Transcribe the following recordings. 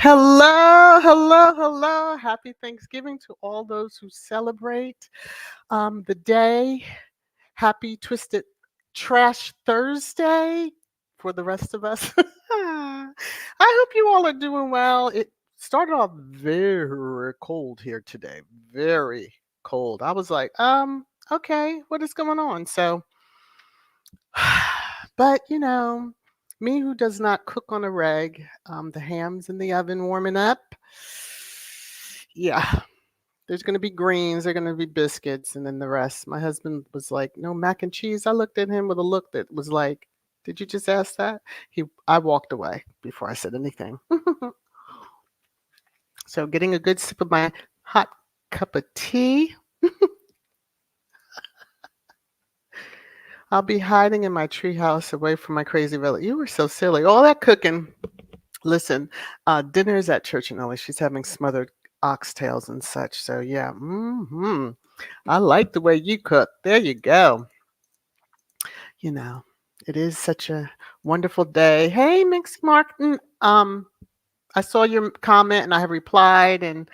Hello, hello, hello. Happy Thanksgiving to all those who celebrate the day. Happy Twisted Trash Thursday for the rest of us. I hope you all are doing well. It started off very cold here today. Very cold. I was like, okay, what is going on? So, but me who does not cook on a reg, the ham's in the oven warming up. Yeah, there's going to be greens, there's going to be biscuits, and then the rest. My husband was like, "No mac and cheese." I looked at him with a look that was like, "Did you just ask that?" I walked away before I said anything. So, getting a good sip of my hot cup of tea. I'll be hiding in my treehouse away from my crazy village. You were so silly. All that cooking. Listen, dinner is at church and Ellie. She's having smothered oxtails and such. So yeah, I like the way you cook. There you go. You know, it is such a wonderful day. Hey, Mix Martin. I saw your comment and I have replied, and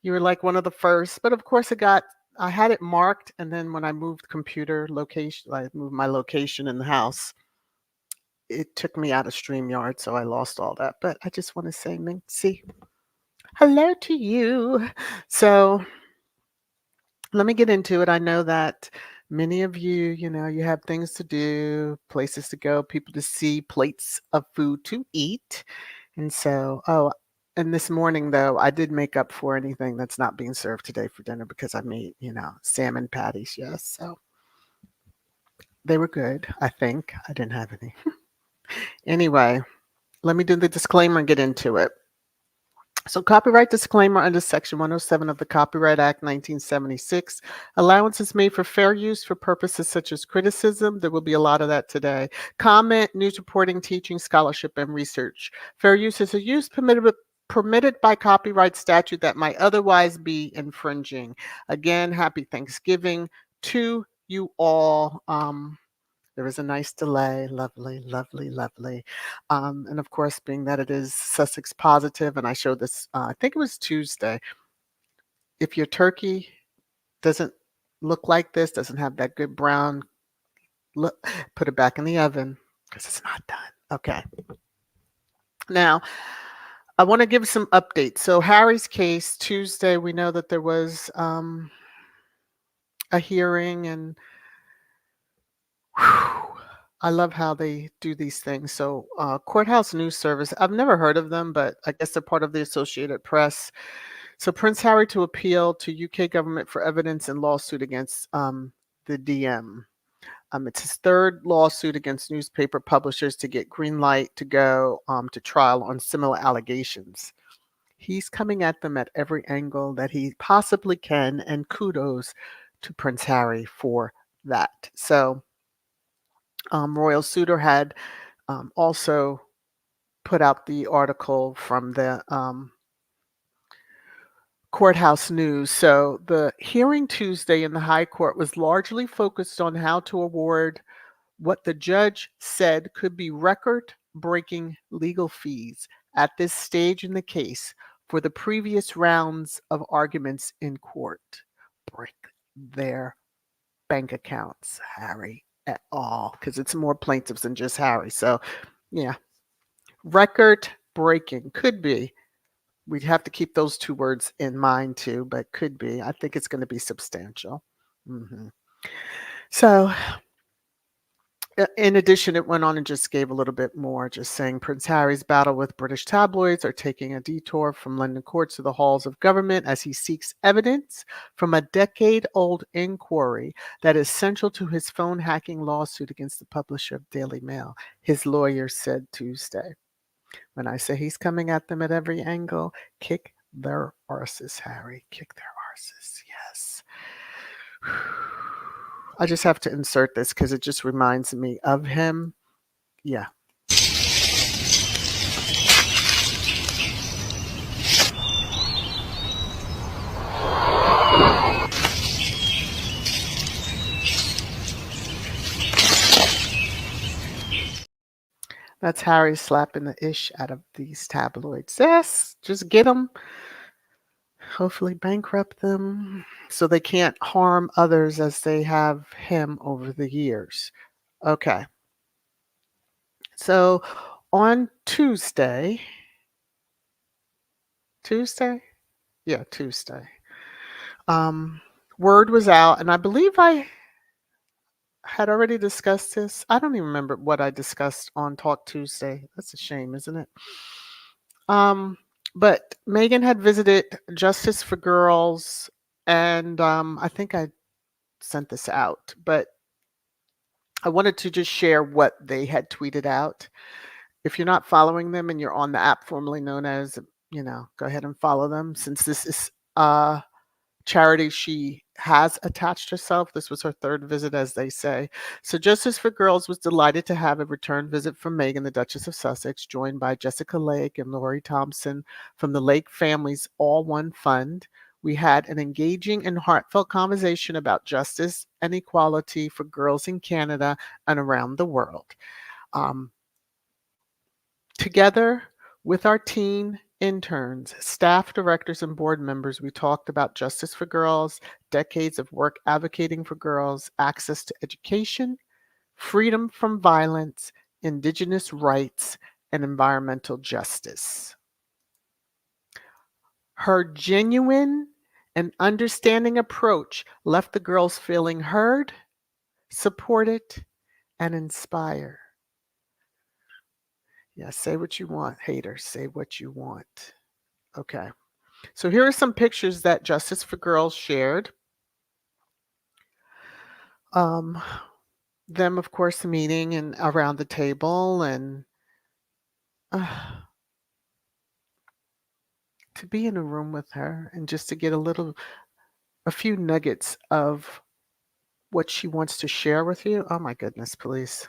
you were like one of the first. But of course, I had it marked, and then when I moved computer location, I moved my location in the house. It took me out of StreamYard, so I lost all that. But I just want to say, Minxie, hello to you. So let me get into it. I know that many of you, you have things to do, places to go, people to see, plates of food to eat. And so, and this morning, though, I did make up for anything that's not being served today for dinner because I made, salmon patties. Yes. So they were good, I think. I didn't have any. Anyway, let me do the disclaimer and get into it. So, copyright disclaimer under Section 107 of the Copyright Act 1976. Allowance is made for fair use for purposes such as criticism. There will be a lot of that today. Comment, news reporting, teaching, scholarship, and research. Fair use is a use permitted by copyright statute that might otherwise be infringing. Again, happy Thanksgiving to you all. There is a nice delay. Lovely, lovely, lovely. And of course, being that it is Sussex positive, and I showed this, I think it was Tuesday. If your turkey doesn't look like this, doesn't have that good brown look, put it back in the oven because it's not done. Okay. Now, I want to give some updates. So Harry's case, Tuesday, we know that there was a hearing, and I love how they do these things. So Courthouse News Service, I've never heard of them, but I guess they're part of the Associated Press. So Prince Harry to appeal to UK government for evidence in lawsuit against the DM. It's his third lawsuit against newspaper publishers to get green light to go to trial on similar allegations. He's coming at them at every angle that he possibly can, and kudos to Prince Harry for that. So Royal Suitor had also put out the article from the Courthouse News. So the hearing Tuesday in the High Court was largely focused on how to award what the judge said could be record-breaking legal fees at this stage in the case for the previous rounds of arguments in court. Break their bank accounts, Harry, at all, because it's more plaintiffs than just Harry. So, yeah, record-breaking could be. We'd have to keep those two words in mind too, but could be. I think it's going to be substantial. So, in addition, it went on and just gave a little bit more, just saying Prince Harry's battle with British tabloids are taking a detour from London courts to the halls of government as he seeks evidence from a decade-old inquiry that is central to his phone hacking lawsuit against the publisher of Daily Mail, his lawyer said Tuesday. When I say he's coming at them at every angle, kick their arses, Harry. Kick their arses, yes. I just have to insert this because it just reminds me of him. Yeah. That's Harry slapping the ish out of these tabloids. Yes, just get them, hopefully bankrupt them so they can't harm others as they have him over the years. Okay, so on Tuesday? Yeah, Tuesday. Um, word was out, and I believe I had already discussed this. I don't even remember what I discussed on Talk Tuesday. That's a shame, isn't it? Um, but Megan had visited Justice for Girls, and I think I sent this out, but I wanted to just share what they had tweeted out. If you're not following them and you're on the app formerly known as, go ahead and follow them since this is charity she has attached herself. This was her third visit, as they say. So, Justice for Girls was delighted to have a return visit from Meghan, the Duchess of Sussex, joined by Jessica Lake and Laurie Thompson from the Lake Family's All One Fund. We had an engaging and heartfelt conversation about justice and equality for girls in Canada and around the world. Um, Together with our teen interns, staff, directors, and board members, we talked about justice for girls, decades of work advocating for girls, access to education, freedom from violence, Indigenous rights, and environmental justice. Her genuine and understanding approach left the girls feeling heard, supported, and inspired. Yeah, say what you want, haters. Say what you want. Okay. So here are some pictures that Justice for Girls shared. Um, them, of course, meeting and around the table, and uh, to be in a room with her and just to get a few nuggets of what she wants to share with you. Oh my goodness, please.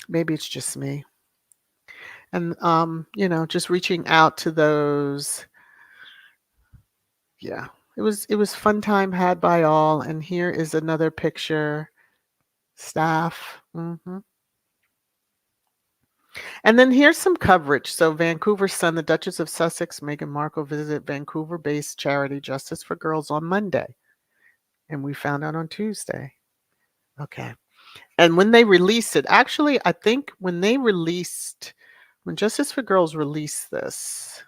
Maybe it's just me. And just reaching out to those. Yeah. It was fun time had by all, and here is another picture. Staff. And then here's some coverage. So Vancouver's Sun, the Duchess of Sussex, Meghan Markle, visited Vancouver-based charity Justice for Girls on Monday. And we found out on Tuesday. Okay. And when they released it, actually, I think when Justice for Girls released this,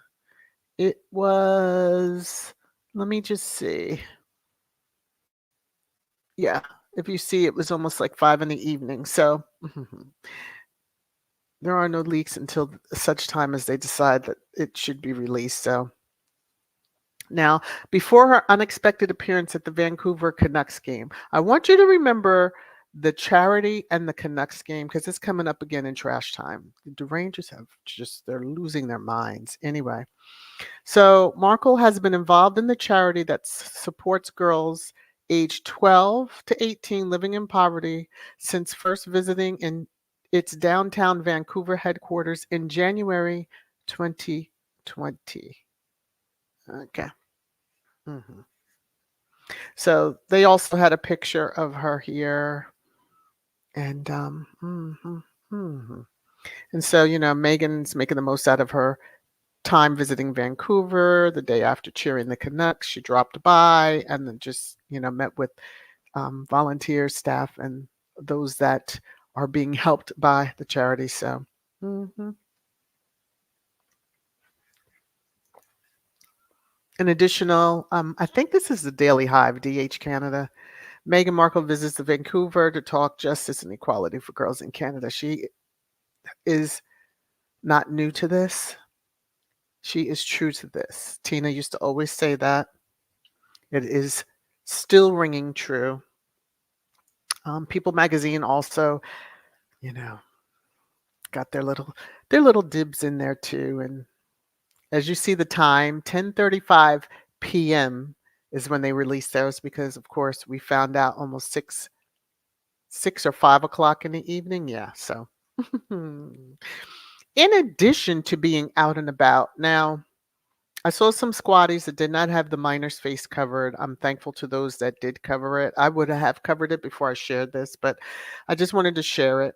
it was, let me just see. Yeah. If you see, it was almost like 5 in the evening. So there are no leaks until such time as they decide that it should be released. So now, before her unexpected appearance at the Vancouver Canucks game, I want you to remember the charity and the Canucks game because it's coming up again in trash time. The Rangers they're losing their minds. Anyway, so Markle has been involved in the charity that supports girls aged 12 to 18 living in poverty since first visiting in its downtown Vancouver headquarters in January 2020. Okay. Mhm. So they also had a picture of her here, and and so Megan's making the most out of her time visiting Vancouver. The day after cheering the Canucks, she dropped by and then just met with volunteers, staff, and those that are being helped by the charity. So. An additional, I think this is the Daily Hive, DH Canada. Meghan Markle visits the Vancouver to talk justice and equality for girls in Canada. She is not new to this. She is true to this. Tina used to always say that. It is still ringing true. People Magazine also, you know, got their little dibs in there too. And as you see the time, 10:35 p.m. is when they released those because, of course, we found out almost 6 or 5 o'clock in the evening. Yeah, so in addition to being out and about, now I saw some squatties that did not have the miner's face covered. I'm thankful to those that did cover it. I would have covered it before I shared this, but I just wanted to share it.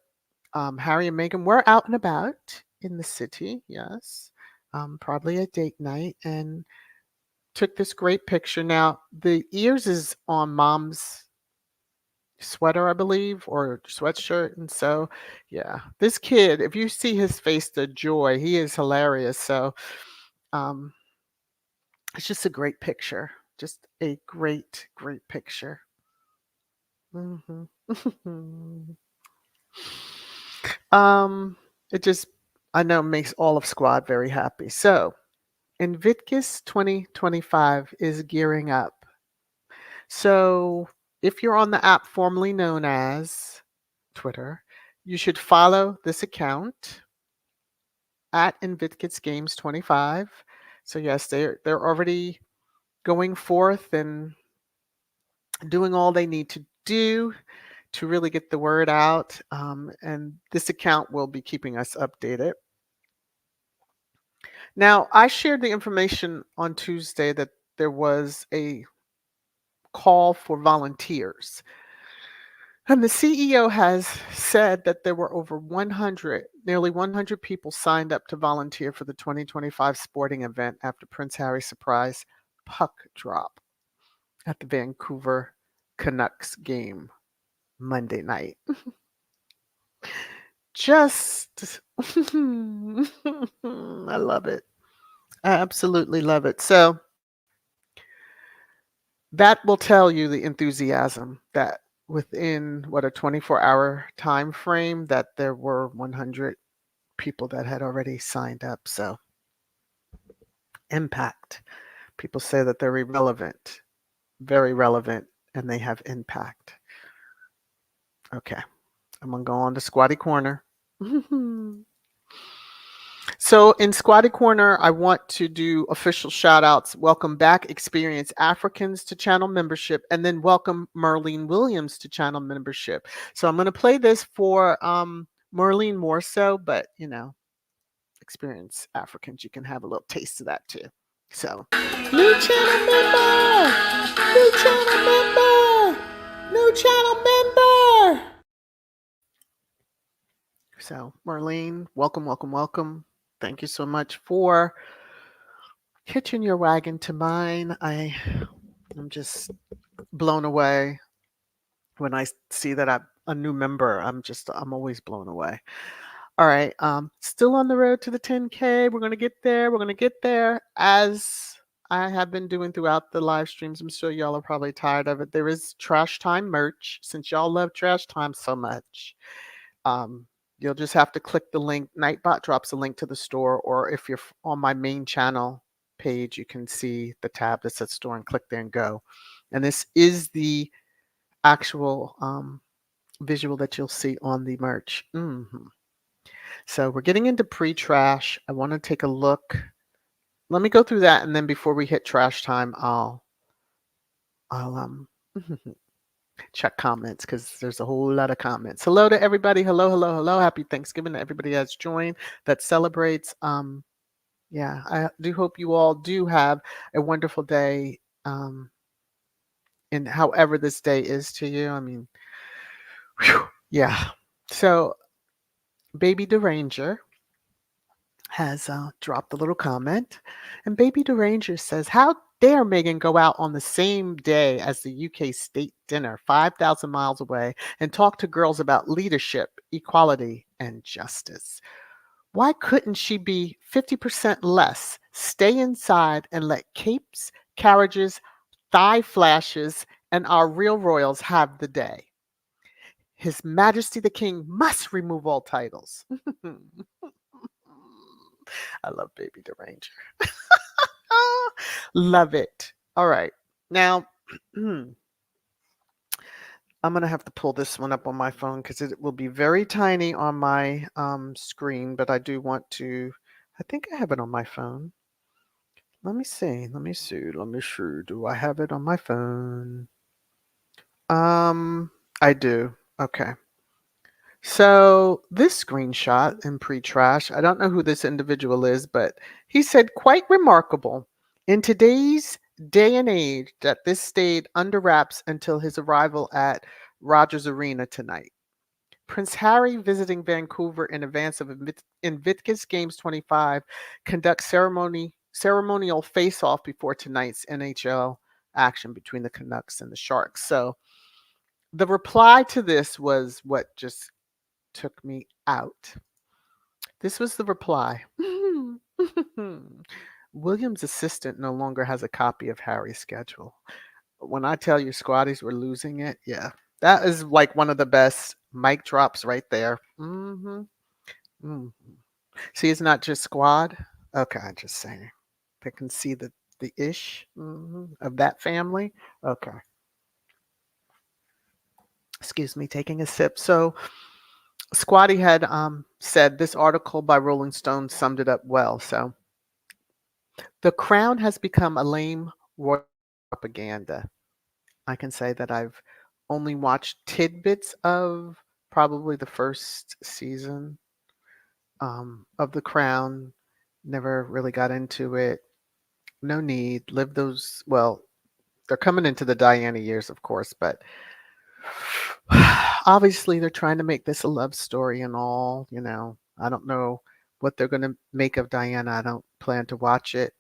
Harry and Meghan were out and about in the city, yes, probably a date night, and took this great picture. Now, the ears is on mom's sweater, I believe, or sweatshirt. And so, yeah, this kid, if you see his face, the joy, he is hilarious. So, um, it's just a great picture. Just a great, great picture. hmm um, it just, I know, makes all of Squad very happy. So, Invictus 2025 is gearing up. So, if you're on the app formerly known as Twitter, you should follow this account at Invictus Games 25. So yes, they're already going forth and doing all they need to do to really get the word out. And this account will be keeping us updated. Now, I shared the information on Tuesday that there was a call for volunteers. And the CEO has said that there were over 100, nearly 100 people signed up to volunteer for the 2025 sporting event after Prince Harry's surprise puck drop at the Vancouver Canucks game Monday night. Just, I love it. I absolutely love it. So that will tell you the enthusiasm that within what a 24-hour time frame that there were 100 people that had already signed up. So, impact. People say that they're irrelevant, very relevant, and they have impact. Okay, I'm going to go on to Squatty Corner. So, in Squatty Corner, I want to do official shout outs. Welcome back, Experienced Africans to channel membership, and then welcome Merlene Williams to channel membership. So, I'm going to play this for Merlene more so, but Experienced Africans, you can have a little taste of that too. So, new channel member, new channel member, new channel member. So, Marlene, welcome, welcome, welcome. Thank you so much for hitching your wagon to mine. I'm just blown away when I see that I'm a new member. I'm always blown away. All right, still on the road to the 10K. We're gonna get there. We're gonna get there, as I have been doing throughout the live streams. I'm sure y'all are probably tired of it. There is Trash Time merch, since y'all love Trash Time so much. Um, you'll just have to click the link. Nightbot drops a link to the store, or if you're on my main channel page, you can see the tab that says store and click there and go. And this is the actual visual that you'll see on the merch. So we're getting into pre-trash. I want to take a look. Let me go through that, and then before we hit trash time, I'll check comments, because there's a whole lot of comments. Hello to everybody. Hello, hello, hello. Happy Thanksgiving to everybody that's joined, that celebrates. Yeah, I do hope you all do have a wonderful day. And however this day is to you, I mean, whew, yeah. So, Baby Deranger has dropped a little comment, and Baby Deranger says, "How dare Meghan go out on the same day as the UK state dinner, 5,000 miles away, and talk to girls about leadership, equality, and justice? Why couldn't she be 50% less, stay inside, and let capes, carriages, thigh flashes, and our real royals have the day? His Majesty the King must remove all titles." I love Baby Deranger. Love it. All right. Now, I'm going to have to pull this one up on my phone because it will be very tiny on my screen, but I do want to, I think I have it on my phone. Let me see. Let me see. Let me see. Do I have it on my phone? I do. Okay. So this screenshot in pre-trash, I don't know who this individual is, but he said, "Quite remarkable in today's day and age that this stayed under wraps until his arrival at Rogers Arena tonight. Prince Harry visiting Vancouver in advance of Invictus Games 25 conducts ceremonial face-off before tonight's NHL action between the Canucks and the Sharks. So the reply to this was what just took me out. This was the reply. William's assistant no longer has a copy of Harry's schedule. When I tell you squatties were losing it, yeah. That is like one of the best mic drops right there. Mm. See, it's not just squad. Okay, I'm just saying. They can see the ish of that family. Okay. Excuse me, taking a sip. So Squatty had said this article by Rolling Stone summed it up well. So the crown has become a lame royal propaganda. I can say that I've only watched tidbits of probably the first season of The Crown. Never really got into it. No need. Live those. Well, they're coming into the Diana years, of course, but obviously they're trying to make this a love story and all. I don't know what they're going to make of Diana. I don't plan to watch it.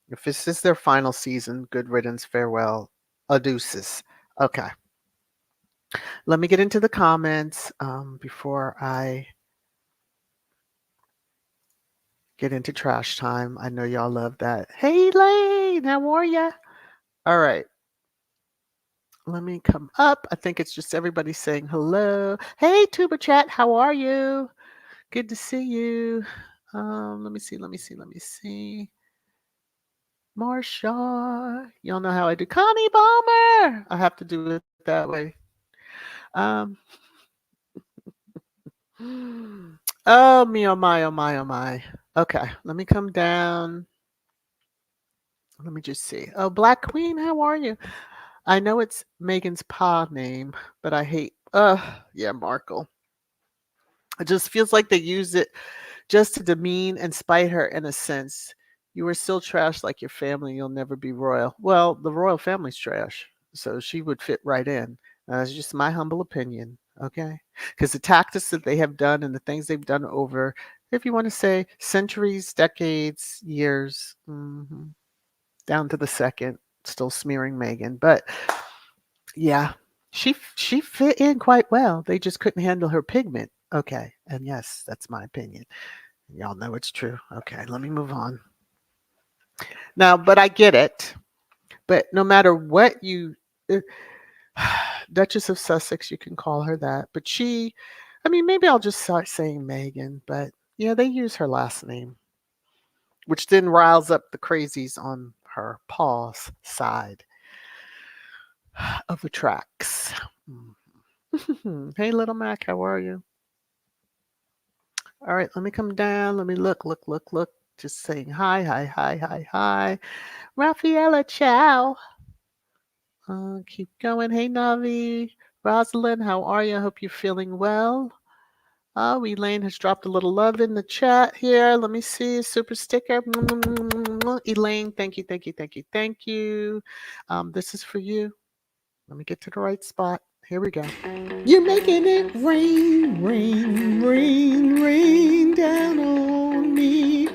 If this is their final season, good riddance, farewell, adeuces. Okay. Let me get into the comments before I get into trash time. I know y'all love that. Hey, Lane, how are ya? All right. Let me come up. I think it's just everybody saying hello. Hey, Tuber Chat, how are you? Good to see you. Let me see. Marsha. Y'all know how I do. Connie Balmer. I have to do it that way. Um, oh, me, oh, my, oh, my, oh, my. Okay, let me come down. Let me just see. Oh, Black Queen, how are you? I know it's Megan's pa name, but I hate. Yeah, Markle. It just feels like they use it just to demean and spite her in a sense. You were still trash like your family. You'll never be royal. Well, the royal family's trash, so she would fit right in. That's just my humble opinion. Okay, because the tactics that they have done and the things they've done over, if you want to say centuries, decades, years, down to the second, still smearing Megan. But yeah, she fit in quite well. They just couldn't handle her pigment. Okay, and yes, that's my opinion. Y'all know it's true. Okay, let me move on. Now, but I get it. But no matter what uh, Duchess of Sussex, you can call her that. But I mean, maybe I'll just start saying Megan. But yeah, they use her last name, which then riles up the crazies on her Paul's side of the tracks. Hey, little Mac, how are you? All right, let me come down. Let me look. Just saying hi, hi, hi, hi, hi. Rafaela, ciao. Keep going. Hey, Navi. Rosalind, how are you? I hope you're feeling well. Oh, Elaine has dropped a little love in the chat here. Let me see. Super sticker. Elaine, thank you, thank you, thank you, thank you. This is for you. Let me get to the right spot. Here we go. You're making it rain, rain, rain, rain down on me.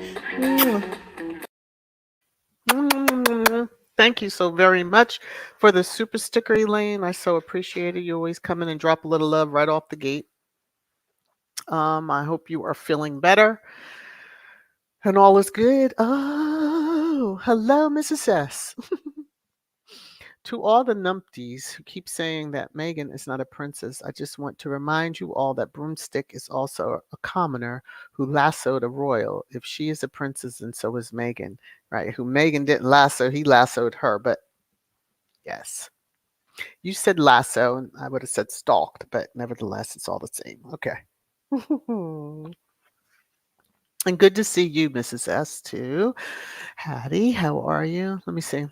Thank you so very much for the super sticker, Elaine. I so appreciate it. You always come in and drop a little love right off the gate. I hope you are feeling better and all is good. Oh, hello, Mrs. S. To all the numpties who keep saying that Meghan is not a princess, I just want to remind you all that Broomstick is also a commoner who lassoed a royal. If she is a princess, then so is Meghan, right? Who Meghan didn't lasso, he lassoed her. But yes, you said lasso, and I would have said stalked, but nevertheless, it's all the same. Okay. And good to see you, Mrs. S, too. Hattie, how are you? Let me see.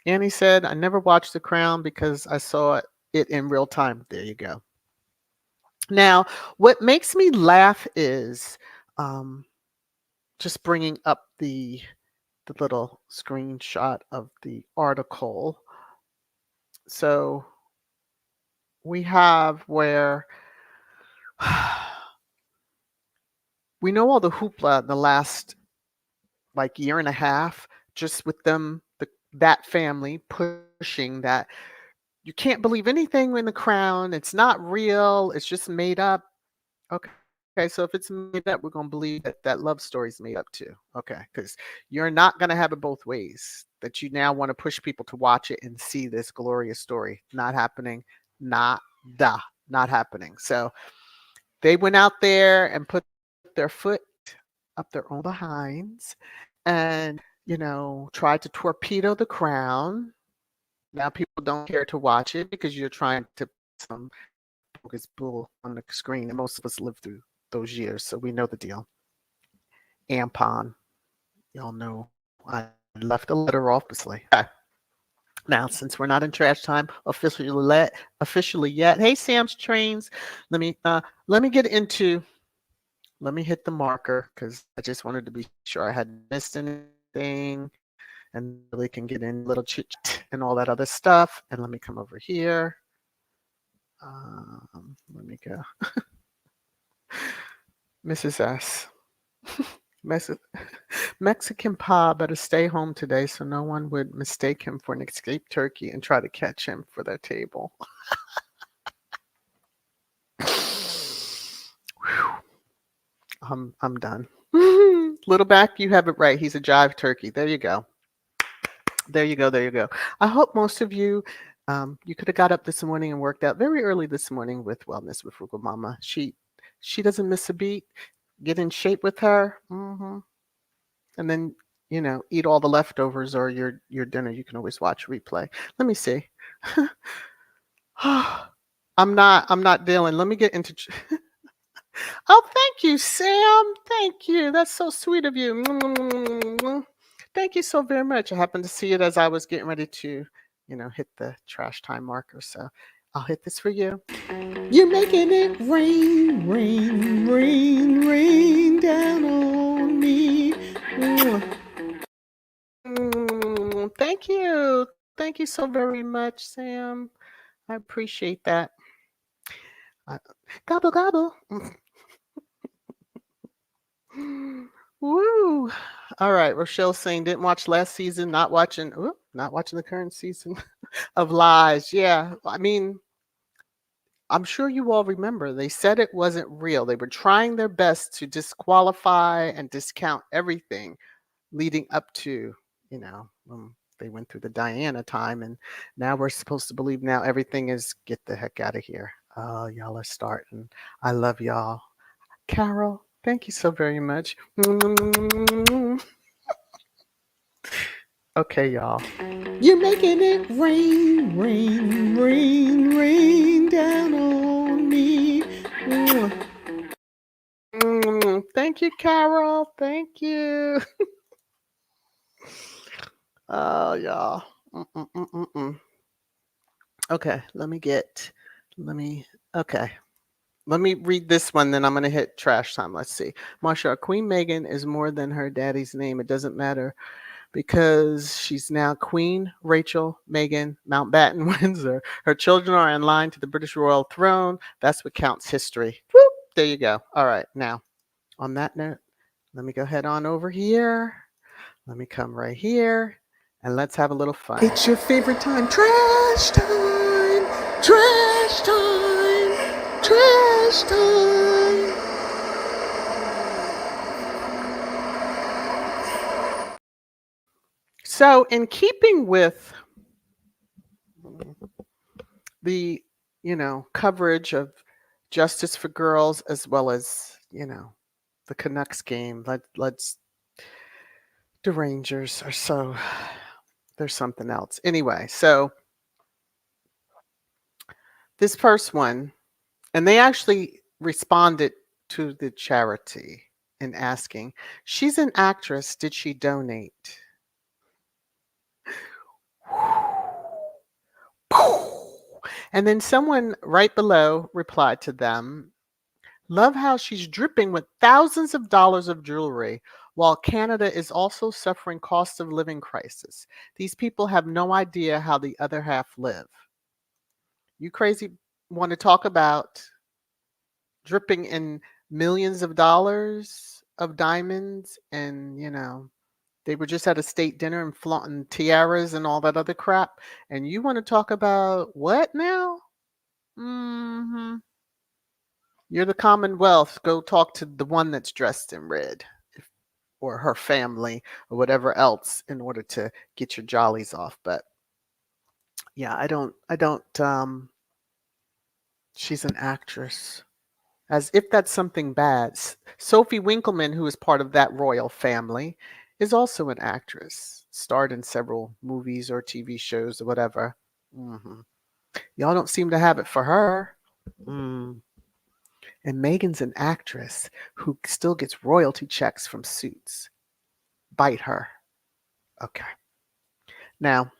Annie said, I never watched The Crown because I saw it in real time. There you go. Now, what makes me laugh is um, just bringing up the little screenshot of the article. So we have where We know all the hoopla in the last like year and a half, just with them, that family pushing that you can't believe anything in the crown. It's not real. It's just made up. Okay. Okay, so if it's made up, we're gonna believe that that love story's made up too. Okay, because you're not gonna have it both ways. That you now want to push people to watch it and see this glorious story. Not happening. Not not happening. So they went out there and put their foot up their own behinds and, tried to torpedo the crown. Now people don't care to watch it because you're trying to put some bogus bull on the screen. And most of us lived through those years, so we know the deal. Ampon, y'all know I left a letter obviously. Okay. Now, since we're not in trash time officially yet, hey Sam's trains, let me let me get into let me hit the marker because I just wanted to be sure I hadn't missed anything and really can get in a little chit chat and all that other stuff. And let me come over here. Let me go. Mrs. S. Mexican Pa better stay home today so no one would mistake him for an escaped turkey and try to catch him for their table. I'm done. Little back, you have it right. He's a jive turkey. There you go. There you go. There you go. I hope most of you, you could have got up this morning and worked out very early this morning with Wellness with Frugal Mama. She doesn't miss a beat. Get in shape with her, and then eat all the leftovers or your dinner. You can always watch replay. Let me see. I'm not dealing. Let me get into. Oh, thank you, Sam. Thank you. That's so sweet of you. Thank you so very much. I happened to see it as I was getting ready to, hit the trash time marker. So I'll hit this for you. You're making it rain, rain, rain, rain down on me. Thank you. Thank you so very much, Sam. I appreciate that. Gobble, gobble. Woo. All right. Rochelle's saying didn't watch last season, not watching the current season of Lies. Yeah. I mean, I'm sure you all remember they said it wasn't real. They were trying their best to disqualify and discount everything leading up to, when they went through the Diana time. And now we're supposed to believe now everything is get the heck out of here. Oh, y'all are starting. I love y'all. Carol, thank you so very much. Okay, y'all. You're making it rain, rain, rain, rain down on me. Thank you, Carol. Thank you. Oh, y'all. Okay, okay. Let me read this one, then I'm going to hit trash time. Let's see. Marsha, Queen Meghan is more than her daddy's name. It doesn't matter because she's now Queen Rachel Meghan Mountbatten Windsor. Her children are in line to the British royal throne. That's what counts history. Whoop, there you go. All right. Now, on that note, let me go head on over here. Let me come right here and let's have a little fun. It's your favorite time. Trash time. Trash time. Trash time. So, in keeping with the, coverage of Justice for Girls as well as, the Canucks game, let's the Rangers are so there's something else. Anyway, so this first one, and they actually responded to the charity in asking, she's an actress, did she donate? And then someone right below replied to them, love how she's dripping with thousands of dollars of jewelry while Canada is also suffering cost of living crisis. These people have no idea how the other half live. You crazy want to talk about dripping in millions of dollars of diamonds, and they were just at a state dinner and flaunting tiaras and all that other crap. And you want to talk about what now? Hmm. You're the Commonwealth. Go talk to the one that's dressed in red, or her family, or whatever else, in order to get your jollies off. But yeah, I don't. She's an actress. As if that's something bad. Sophie Winkleman, who is part of that royal family, is also an actress. Starred in several movies or TV shows or whatever. Hmm. Y'all don't seem to have it for her. Mm. And Megan's an actress who still gets royalty checks from Suits. Bite her. Okay. Now,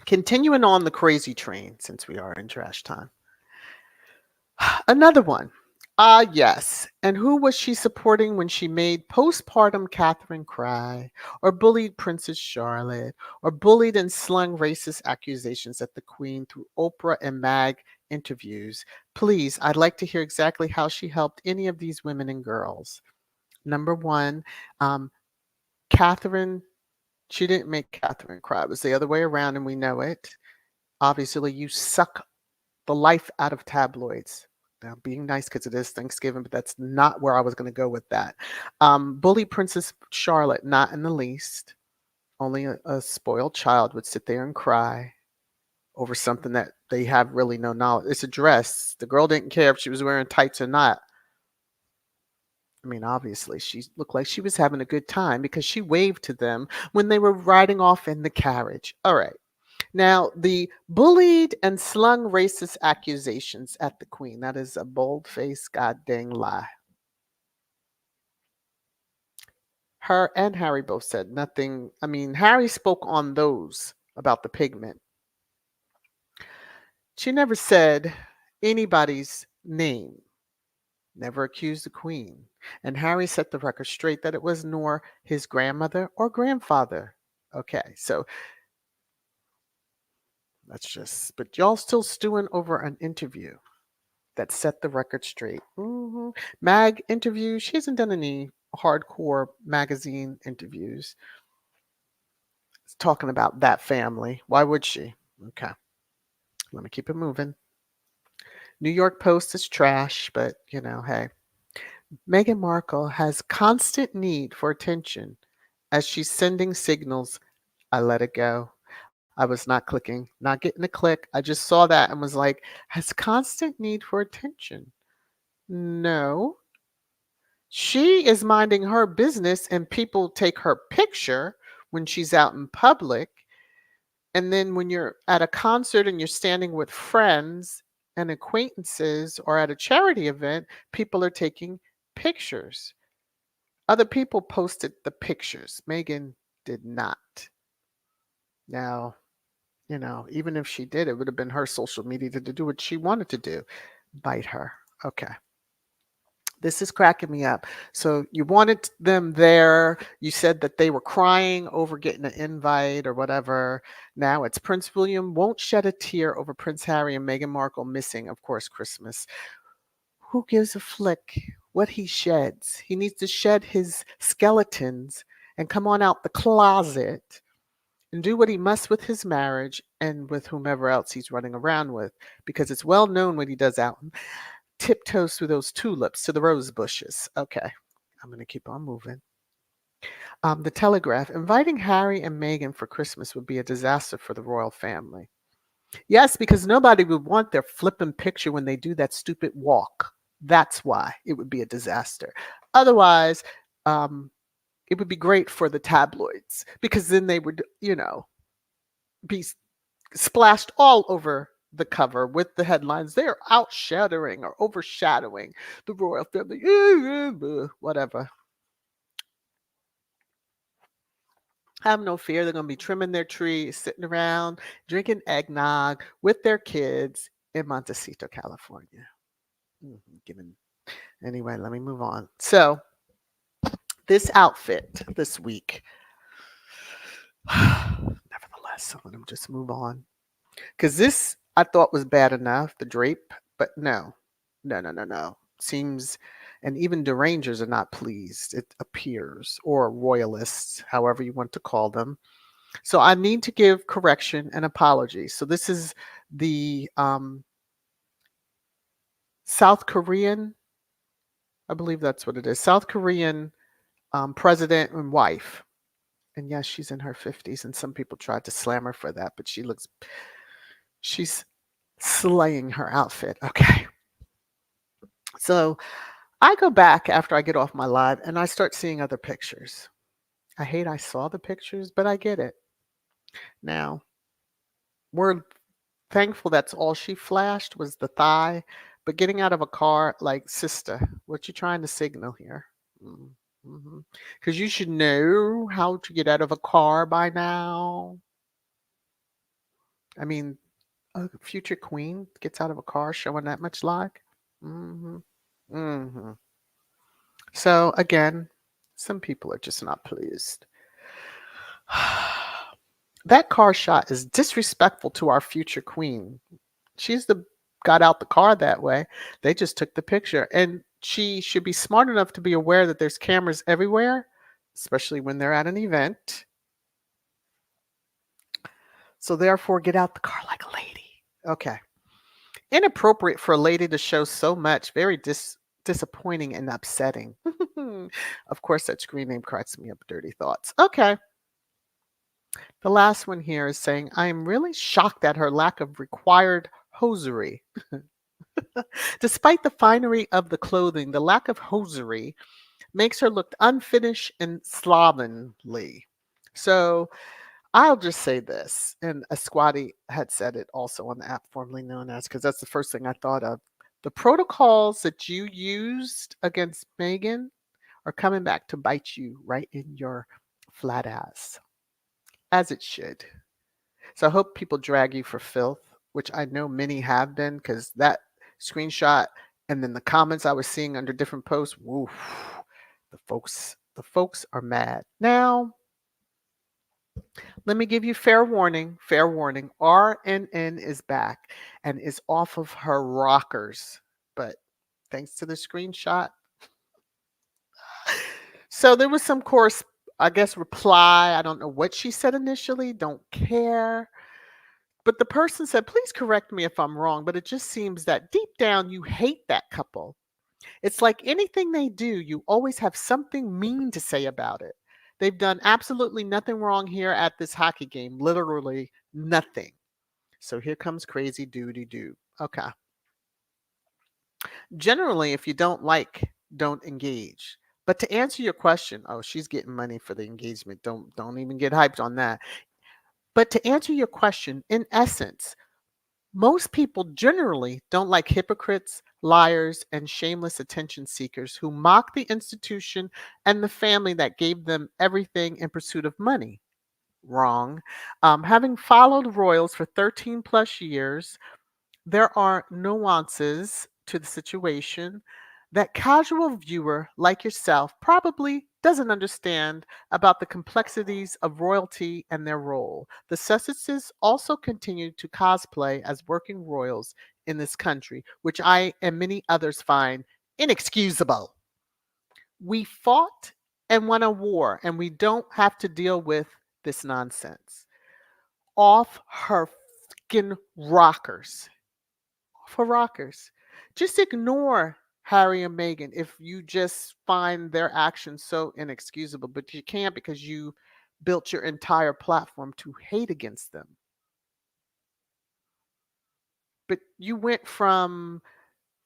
continuing on the crazy train, since we are in trash time. Another one. Ah, yes. And who was she supporting when she made postpartum Catherine cry, or bullied Princess Charlotte, or bullied and slung racist accusations at the Queen through Oprah and Mag interviews? Please, I'd like to hear exactly how she helped any of these women and girls. Number one, um, Catherine, she didn't make Catherine cry. It was the other way around, and we know it. Obviously, you suck the life out of tabloids. Now, being nice because it is Thanksgiving, but that's not where I was going to go with that. Bully Princess Charlotte, not in the least. Only a spoiled child would sit there and cry over something that they have really no knowledge. It's a dress. The girl didn't care if she was wearing tights or not. I mean, obviously, she looked like she was having a good time because she waved to them when they were riding off in the carriage. All right. Now, the bullied and slung racist accusations at the Queen. That is a bold-faced goddamn lie. Her and Harry both said nothing. I mean, Harry spoke on those about the pigment. She never said anybody's name, never accused the Queen. And Harry set the record straight that it was nor his grandmother or grandfather. Okay, so but y'all still stewing over an interview that set the record straight. Mag interviews. She hasn't done any hardcore magazine interviews. It's talking about that family. Why would she? Okay. Let me keep it moving. New York Post is trash, but hey. Meghan Markle has constant need for attention as she's sending signals. I let it go. I was not clicking, not getting a click. I just saw that and was like, has constant need for attention. No, she is minding her business and people take her picture when she's out in public. And then when you're at a concert and you're standing with friends and acquaintances or at a charity event, people are taking pictures. Other people posted the pictures. Meghan did not. Now, even if she did, it would have been her social media to do what she wanted to do. Bite her. Okay. This is cracking me up. So you wanted them there. You said that they were crying over getting an invite or whatever. Now it's Prince William won't shed a tear over Prince Harry and Meghan Markle missing, of course, Christmas. Who gives a flick what he sheds? He needs to shed his skeletons and come on out the closet and do what he must with his marriage and with whomever else he's running around with, because it's well known what he does out tiptoes through those tulips to the rose bushes. Okay, I'm going to keep on moving. The Telegraph, inviting Harry and Meghan for Christmas would be a disaster for the royal family. Yes, because nobody would want their flipping picture when they do that stupid walk. That's why it would be a disaster. Otherwise, it would be great for the tabloids because then they would, be splashed all over the cover with the headlines. They're outshadowing or overshadowing the royal family. Whatever. Have no fear. They're going to be trimming their tree, sitting around, drinking eggnog with their kids in Montecito, California. Anyway, let me move on. So, this outfit this week. Nevertheless, I'm going to just move on. Because this I thought was bad enough, the drape, but no. No. seems, and even derangers are not pleased, it appears, or royalists, however you want to call them. So I need to give correction and apology. So this is the South Korean, I believe that's what it is, South Korean president and wife. And yes, she's in her 50s, and some people tried to slam her for that, but she's slaying her outfit. Okay. So I go back after I get off my live and I start seeing other pictures. I hate I saw the pictures, but I get it. Now, we're thankful that's all she flashed was the thigh, but getting out of a car, like, sister, what you trying to signal here? Mm-hmm. Because you should know how to get out of a car by now. I mean, a future queen gets out of a car showing that much like. Hmm. Hmm. So again, some people are just not pleased. That car shot is disrespectful to our future queen. She's the got out the car that way. They just took the picture, and she should be smart enough to be aware that there's cameras everywhere, especially when they're at an event. So therefore, get out the car like a lady. Okay. Inappropriate for a lady to show so much. Very disappointing and upsetting. Of course, that screen name cracks me up. Dirty thoughts. Okay. The last one here is saying, I am really shocked at her lack of required hosiery. Despite the finery of the clothing, the lack of hosiery makes her look unfinished and slovenly. So I'll just say this, and a squatty had said it also on the app formerly known as, because that's the first thing I thought of. The protocols that you used against Meghan are coming back to bite you right in your flat ass, as it should. So I hope people drag you for filth, which I know many have been, because that screenshot and then the comments I was seeing under different posts, woof, the folks are mad. Now, let me give you fair warning. Fair warning. RNN is back and is off of her rockers. But thanks to the screenshot. So there was some course, I guess, reply. I don't know what she said initially. Don't care. But the person said, please correct me if I'm wrong, but it just seems that deep down you hate that couple. It's like anything they do, you always have something mean to say about it. They've done absolutely nothing wrong here at this hockey game, literally nothing. So here comes crazy doody doo. Okay. Generally, if you don't like, don't engage. But to answer your question, oh, she's getting money for the engagement. Don't even get hyped on that. But to answer your question, in essence, most people generally don't like hypocrites, liars, and shameless attention seekers who mock the institution and the family that gave them everything in pursuit of money. Wrong. Having followed royals for 13 plus years, there are nuances to the situation that casual viewer like yourself probably doesn't understand about the complexities of royalty and their role. The Sussexes also continue to cosplay as working royals in this country, which I and many others find inexcusable. We fought and won a war, and we don't have to deal with this nonsense. Off her fucking rockers. For rockers. Just ignore Harry and Meghan if you just find their actions so inexcusable, but you can't because you built your entire platform to hate against them. But you went from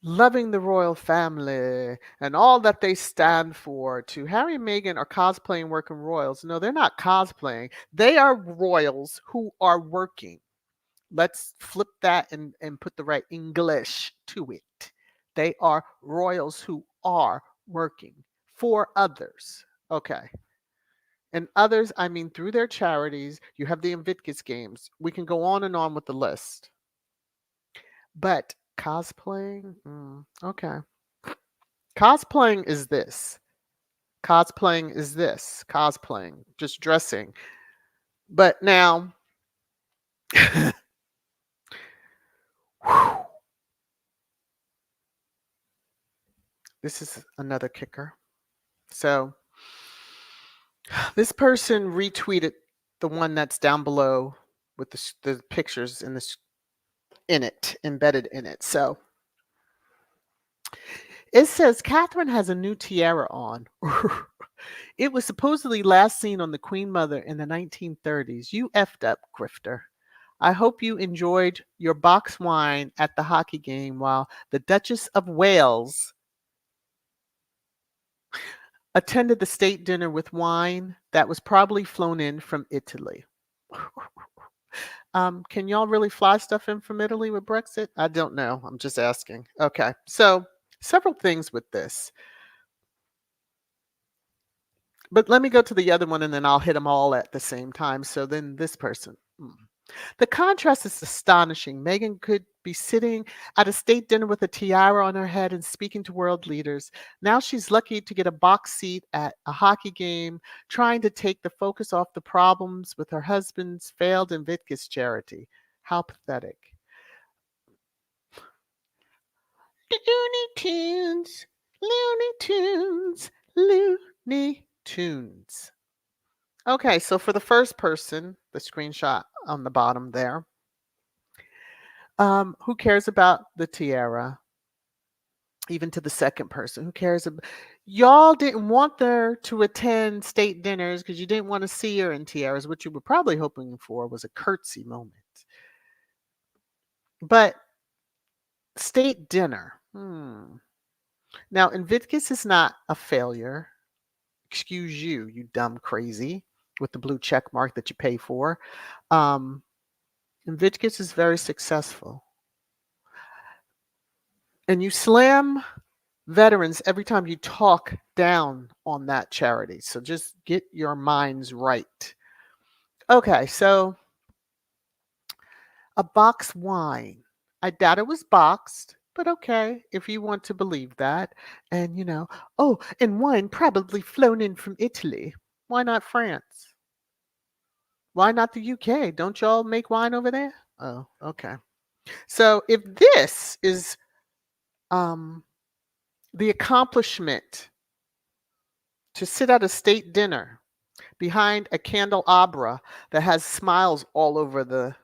loving the royal family and all that they stand for to Harry and Meghan are cosplaying working royals. No, they're not cosplaying. They are royals who are working. Let's flip that and put the right English to it. They are royals who are working for others. Okay. And others, I mean, through their charities, you have the Invictus Games. We can go on and on with the list. But cosplaying, okay. Cosplaying is this. Cosplaying is this. Cosplaying, just dressing. But now, This is another kicker. So this person retweeted the one that's down below with the pictures in it, embedded in it. So it says Catherine has a new tiara on. It was supposedly last seen on the Queen Mother in the 1930s. You effed up, grifter. I hope you enjoyed your box wine at the hockey game while the Duchess of Wales attended the state dinner with wine that was probably flown in from Italy. Can y'all really fly stuff in from Italy with Brexit? I don't know. I'm just asking. Okay. So, several things with this. But let me go to the other one and then I'll hit them all at the same time. So then this person. The contrast is astonishing. Meghan could be sitting at a state dinner with a tiara on her head and speaking to world leaders. Now she's lucky to get a box seat at a hockey game, trying to take the focus off the problems with her husband's failed Invictus charity. How pathetic. Looney Tunes, Looney Tunes, Looney Tunes. Okay, so for the first person, the screenshot on the bottom there, who cares about the tiara? Even to the second person, who cares? Y'all didn't want her to attend state dinners because you didn't want to see her in tiaras. What you were probably hoping for was a curtsy moment. But state dinner. Now, Invictus is not a failure. Excuse you, you dumb crazy with the blue check mark that you pay for. Invictus is very successful. And you slam veterans every time you talk down on that charity. So just get your minds right. Okay, so a box wine. I doubt it was boxed, but okay, if you want to believe that. And oh, and wine probably flown in from Italy. Why not France? Why not the UK? Don't y'all make wine over there? Oh, okay. So if this is the accomplishment to sit at a state dinner behind a candelabra that has smiles all over the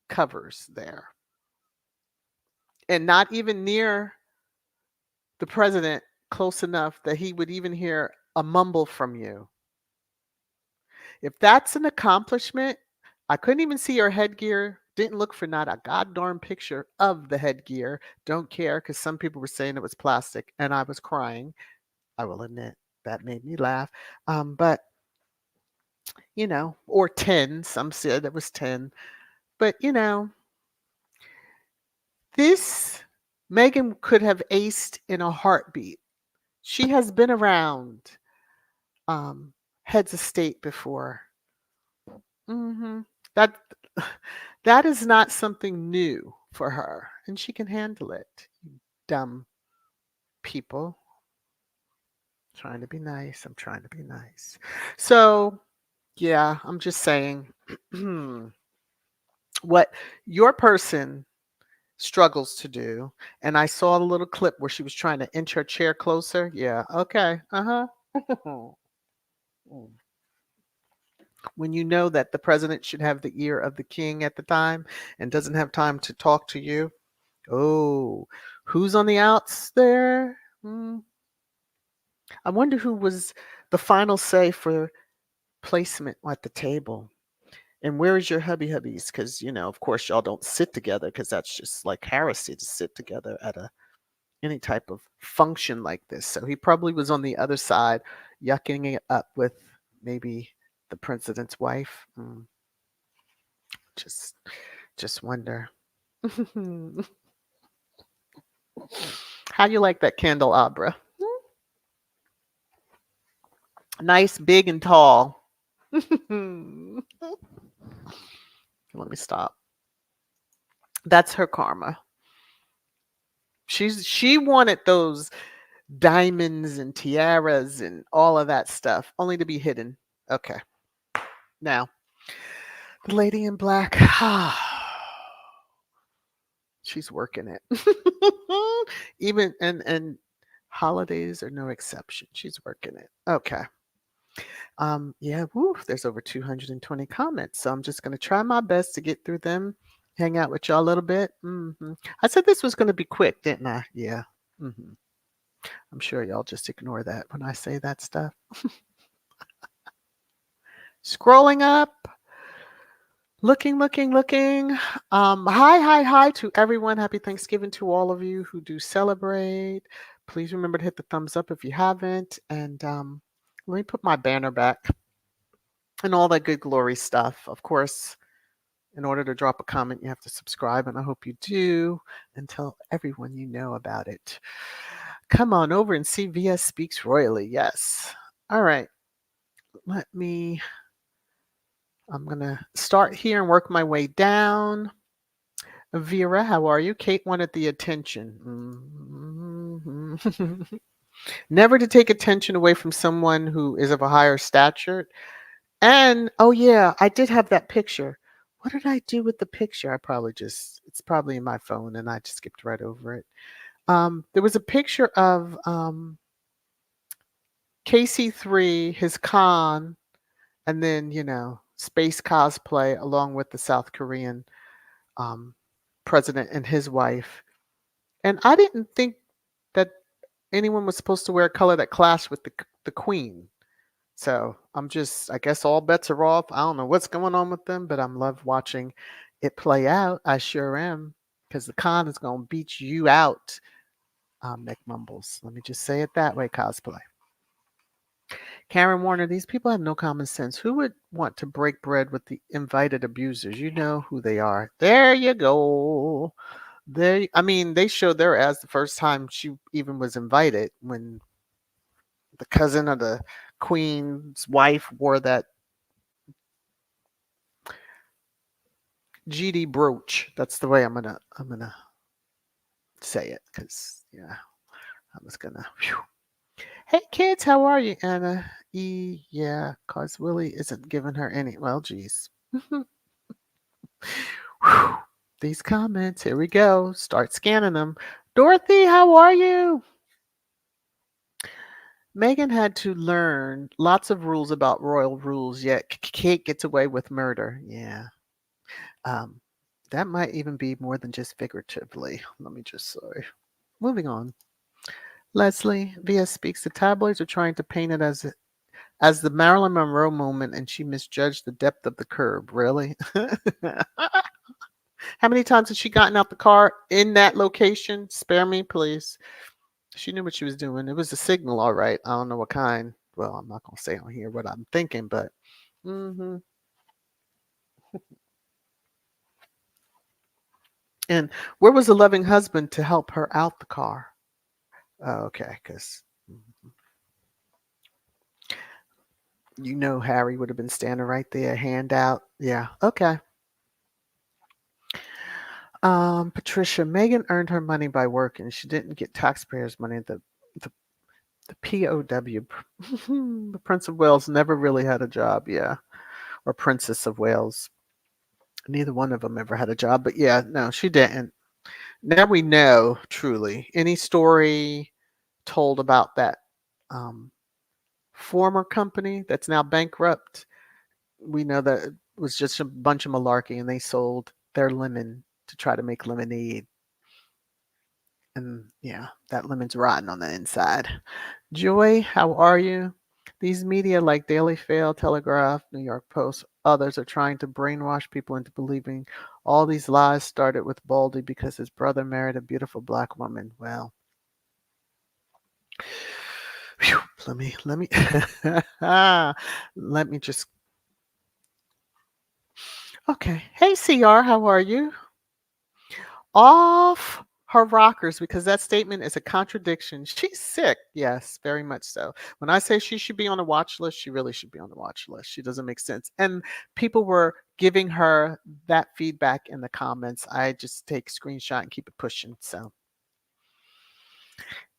covers there, and not even near the president close enough that he would even hear a mumble from you. If that's an accomplishment, I couldn't even see her headgear. Didn't look for not a goddamn picture of the headgear. Don't care because some people were saying it was plastic and I was crying. I will admit that made me laugh. But or 10. Some said it was 10. But this Meghan could have aced in a heartbeat. She has been around heads of state before. That that is not something new for her, and she can handle it. Dumb people. Trying to be nice. I'm trying to be nice. So, yeah, I'm just saying what your person struggles to do. And I saw a little clip where she was trying to inch her chair closer. Yeah, okay. When you know that the president should have the ear of the king at the time and doesn't have time to talk to you. Oh, who's on the outs there? I wonder who was the final say for placement at the table. And where is your hubbies? Because, of course, y'all don't sit together because that's just like heresy to sit together at any type of function like this. So he probably was on the other side, yucking it up with maybe the president's wife. Just wonder. How you like that candelabra? Nice, big, and tall. Let me stop. That's her karma. She wanted those diamonds and tiaras and all of that stuff, only to be hidden. Okay. Now, the lady in black. She's working it. Even and holidays are no exception. She's working it. Okay. Yeah, woo, there's over 220 comments. So I'm just gonna try my best to get through them, hang out with y'all a little bit. I said this was gonna be quick, didn't I? Yeah. hmm I'm sure y'all just ignore that when I say that stuff. Scrolling up. Looking. Hi to everyone. Happy Thanksgiving to all of you who do celebrate. Please remember to hit the thumbs up if you haven't. And let me put my banner back and all that good glory stuff. Of course, in order to drop a comment, you have to subscribe, and I hope you do, and tell everyone you know about it. Come on over and see VS Speaks Royally. Yes. All right. I'm going to start here and work my way down. Vera, how are you? Kate wanted the attention. Never to take attention away from someone who is of a higher stature. And, oh yeah, I did have that picture. What did I do with the picture? It's probably in my phone and I just skipped right over it. There was a picture of KC3, his con, and then, space cosplay along with the South Korean um, president and his wife. And I didn't think that anyone was supposed to wear a color that clashed with the queen. So I guess all bets are off. I don't know what's going on with them, but I'm love watching it play out. I sure am, because the con is going to beat you out, Nick Mumbles. Let me just say it that way, cosplay. Karen Warner, these people have no common sense. Who would want to break bread with the invited abusers? You know who they are. There you go. They showed their ass the first time she even was invited, when the cousin of the queen's wife wore that GD brooch. That's the way I'm gonna say it, because I was gonna. Whew. Hey kids, how are you, Anna? Yeah, cause Willie isn't giving her any. Well, geez. These comments. Here we go. Start scanning them. Dorothy, how are you? Meghan had to learn lots of rules about royal rules, yet Kate gets away with murder. Yeah. Um, that might even be more than just figuratively. Let me just say. Moving on. Leslie, VS Speaks. The tabloids are trying to paint it as the Marilyn Monroe moment, and she misjudged the depth of the curb. Really? How many times has she gotten out the car in that location? Spare me, please. She knew what she was doing. It was a signal, all right. I don't know what kind. Well, I'm not going to say on here what I'm thinking, but. hmm And where was the loving husband to help her out the car? Oh, okay, because Harry would have been standing right there, hand out. Yeah, okay. Patricia, Meghan earned her money by working. She didn't get taxpayers' money. The the POW, the Prince of Wales, never really had a job. Yeah, or Princess of Wales. Neither one of them ever had a job. But yeah, no, she didn't. Now we know truly. Any story told about that um, former company that's now bankrupt, we know that it was just a bunch of malarkey, and they sold their lemon to try to make lemonade. And yeah, that lemon's rotten on the inside. Joy, how are you? These media like Daily Fail, Telegraph, New York Post, others are trying to brainwash people into believing all these lies started with Baldy because his brother married a beautiful black woman. Well, whew, let me let me just. Okay. Hey CR, how are you? Off her rockers, because that statement is a contradiction. She's sick. Yes, very much so. When I say she should be on the watch list, she really should be on the watch list. She doesn't make sense. And people were giving her that feedback in the comments. I just take screenshot and keep it pushing. So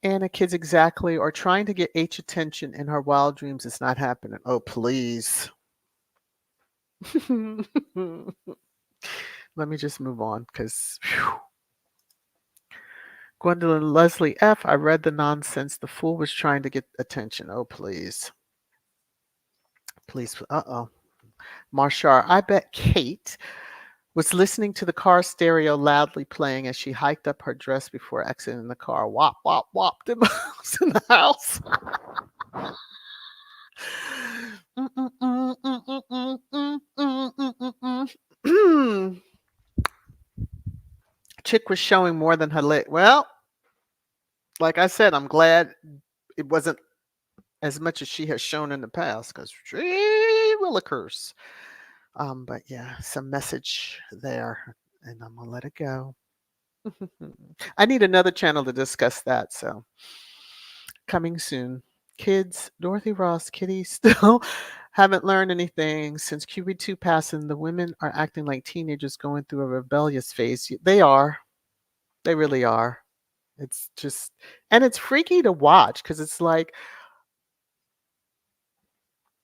Anna, kids exactly, or trying to get H attention in her wild dreams is not happening. Oh, please. Let me just move on, because Gwendolyn Leslie F. I read the nonsense. The fool was trying to get attention. Oh, please. Please. Uh-oh. Marshar, I bet Kate was listening to the car stereo loudly playing as she hiked up her dress before exiting the car. Wop, wop, wop. Did mouse in the house. Chick was showing more than her leg. Well, like I said, I'm glad it wasn't as much as she has shown in the past because she will a curse. But yeah, some message there, and I'm gonna let it go. I need another channel to discuss that, so coming soon. Kids, Dorothy Ross, Kitty still haven't learned anything since QB2 passing. The women are acting like teenagers going through a rebellious phase. They are. They really are. It's just, and it's freaky to watch because it's like,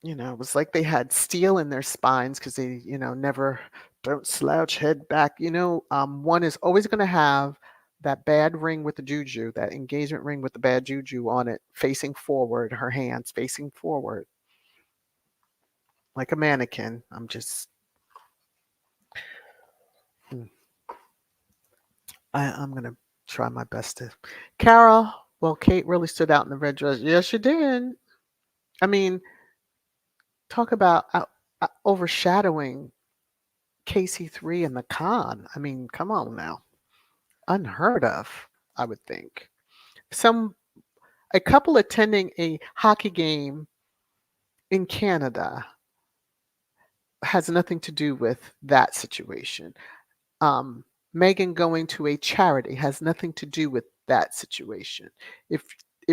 it was like they had steel in their spines because they, never don't slouch head back. One is always going to have that bad ring with the juju, that engagement ring with the bad juju on it, facing forward, her hands facing forward, like a mannequin. Mm, I'm going to try my best to. Carol, well, Kate really stood out in the red dress. Yes, she did. I mean, talk about overshadowing KC3 and the con. I mean, come on now. Unheard of, I would think. A couple attending a hockey game in Canada has nothing to do with that situation. Um, Meghan going to a charity has nothing to do with that situation. If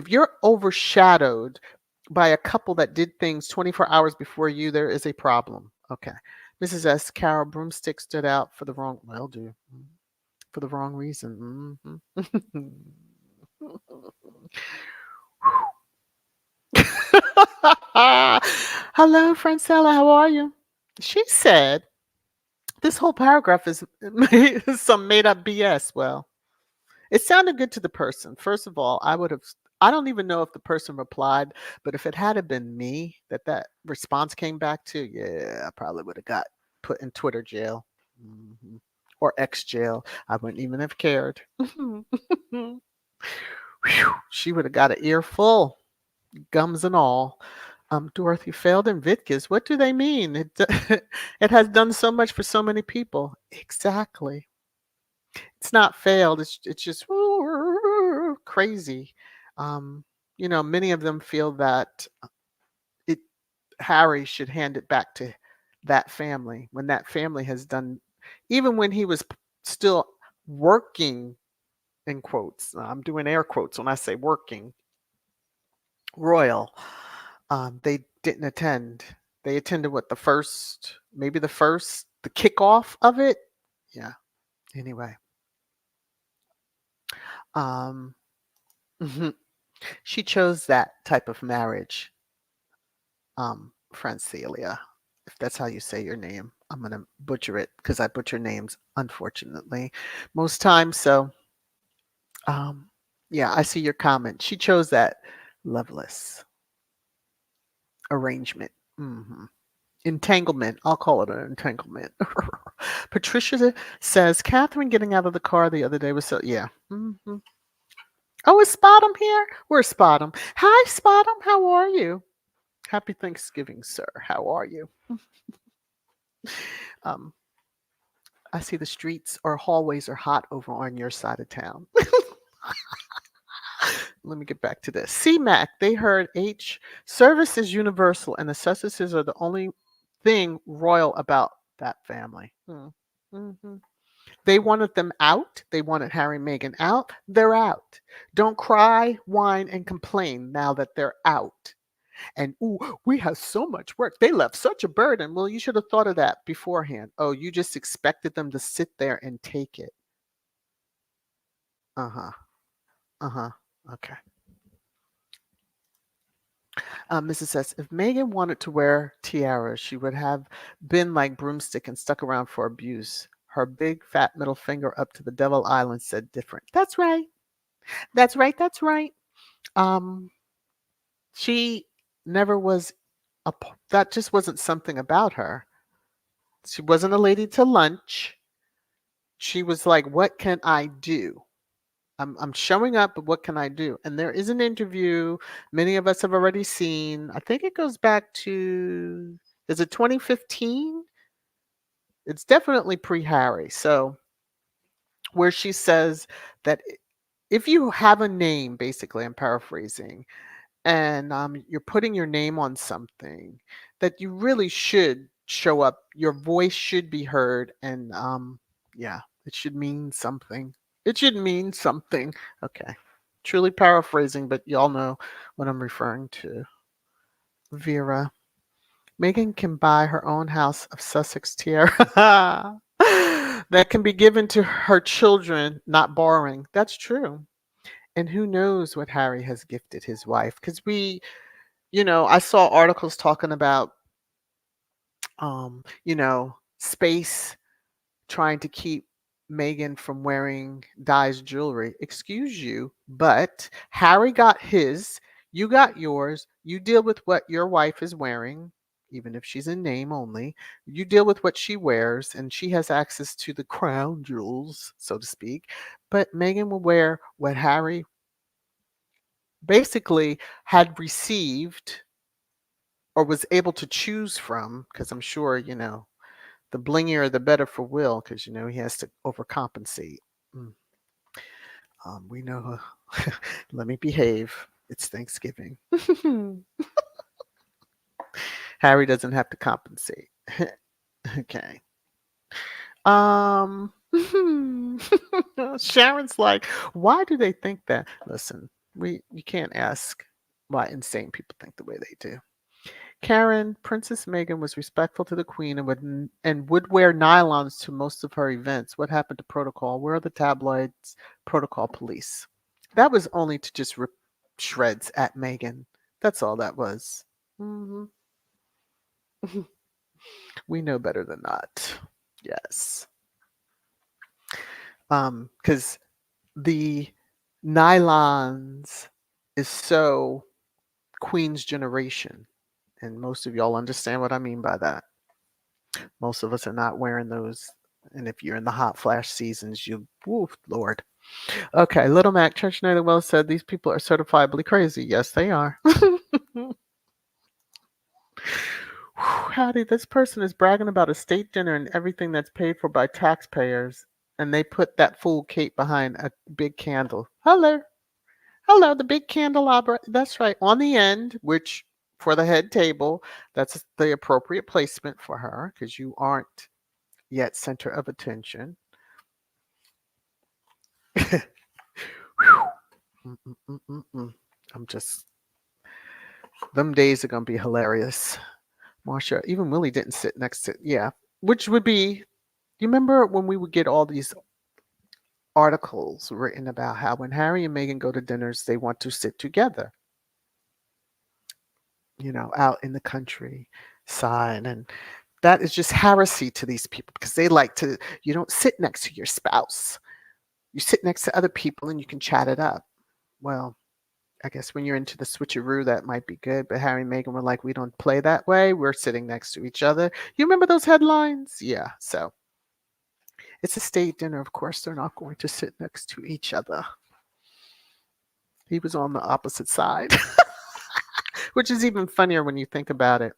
you're overshadowed by a couple that did things 24 hours before you, there is a problem. Okay. Mrs. S. Carol Broomstick stood out for the wrong, well, do for the wrong reason. Mhm. Hello, Francella. How are you? She said this whole paragraph is some made up BS. Well, it sounded good to the person. First of all, I don't even know if the person replied, but if it had been me that response came back to, yeah, I probably would have got put in Twitter jail. Mhm. Or X jail. I wouldn't even have cared. Whew, she would have got an earful, gums and all. Dorothy failed in Vitkus. What do they mean? It has done so much for so many people. Exactly. It's not failed. It's just crazy. Um, many of them feel that it Harry should hand it back to that family when that family has done, even when he was still working in quotes. I'm doing air quotes when I say working royal. They didn't attend. They attended what the kickoff of it. Yeah. Anyway, um, mhm. She chose that type of marriage, Francelia, if that's how you say your name. I'm gonna butcher it because I butcher names, unfortunately, most times. So, um, yeah, I see your comment. She chose that loveless arrangement. Hmm. Entanglement. I'll call it an entanglement. Patricia says Catherine getting out of the car the other day was so yeah. Hmm. Oh, is Spottum here? Where's Spottum? Hi, Spottum. How are you? Happy Thanksgiving, sir. How are you? Um, I see the streets or hallways are hot over on your side of town. Let me get back to this. CMAC, they heard H. Service is universal, and the Sussexes are the only thing royal about that family. Mm-hmm. They wanted them out. They wanted Harry and Meghan out. They're out. Don't cry, whine, and complain now that they're out. And ooh, we have so much work. They left such a burden. Well, you should have thought of that beforehand. Oh, you just expected them to sit there and take it. Uh-huh. Uh-huh. Okay. Mrs. S. If Megan wanted to wear tiaras, she would have been like broomstick and stuck around for abuse. Her big fat middle finger up to the Devil Island said different. That's right. That's right. That's right. Um, she never was that just wasn't something about her. She wasn't a lady to lunch. She was like, "What can I do? I'm showing up, but what can I do?" And there is an interview many of us have already seen. I think it goes back to, is it 2015? It's definitely pre-Harry. So where she says that if you have a name, basically, I'm paraphrasing, and you're putting your name on something, that you really should show up. Your voice should be heard, and yeah, it should mean something. It should mean something. Okay, truly paraphrasing, but y'all know what I'm referring to. Vera. Meghan can buy her own house of Sussex tiara that can be given to her children, not borrowing. That's true. And who knows what Harry has gifted his wife? Because I saw articles talking about, space trying to keep Meghan from wearing Di's jewelry. Excuse you, but Harry got his, you got yours. You deal with what your wife is wearing, even if she's in name only. You deal with what she wears, and she has access to the crown jewels, so to speak. But Meghan will wear what Harry basically had received or was able to choose from, because I'm sure, the blingier the better for Will, because he has to overcompensate. Mm, we know. Let me behave. It's Thanksgiving. Harry doesn't have to compensate. Okay. Um. Sharon's like, why do they think that? Listen, you can't ask why insane people think the way they do. Karen, Princess Meghan was respectful to the Queen and would wear nylons to most of her events. What happened to protocol? Where are the tabloids' protocol police? That was only to just rip shreds at Meghan. That's all that was. Hmm. We know better than that. Yes. Because the nylons is so Queen's generation. And most of y'all understand what I mean by that. Most of us are not wearing those. And if you're in the hot flash seasons, woof, Lord. Okay, Little Mac, Church Night Well said these people are certifiably crazy. Yes, they are. Howdy, this person is bragging about a state dinner and everything that's paid for by taxpayers. And they put that fool Kate behind a big candle. Hello. Hello, the big candelabra. That's right. On the end, which for the head table, that's the appropriate placement for her because you aren't yet center of attention. Mm, mm, mm, mm, mm. I'm just, them days are going to be hilarious. Marsha, even Willie didn't sit next to, yeah, which would be, you remember when we would get all these articles written about how when Harry and Meghan go to dinners, they want to sit together, out in the country side. And that is just heresy to these people because they like to, you don't sit next to your spouse. You sit next to other people and you can chat it up. Well, I guess when you're into the switcheroo, that might be good. But Harry and Meghan were like, we don't play that way. We're sitting next to each other. You remember those headlines? Yeah. So it's a state dinner. Of course, they're not going to sit next to each other. He was on the opposite side, which is even funnier when you think about it.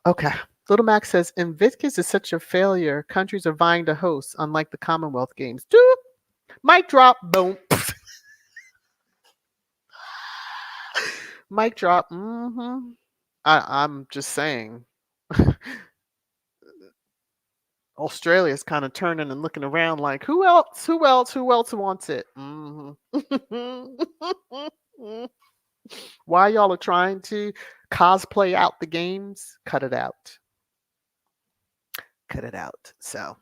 Okay. Little Max says, Invictus is such a failure. Countries are vying to host, unlike the Commonwealth Games. Doop. Mic drop. Boom. Mic drop. Mm-hmm. I'm just saying. Australia's kind of turning and looking around like, who else? Who else? Who else wants it? Mm-hmm. Why y'all are trying to cosplay out the games? Cut it out. Cut it out. So.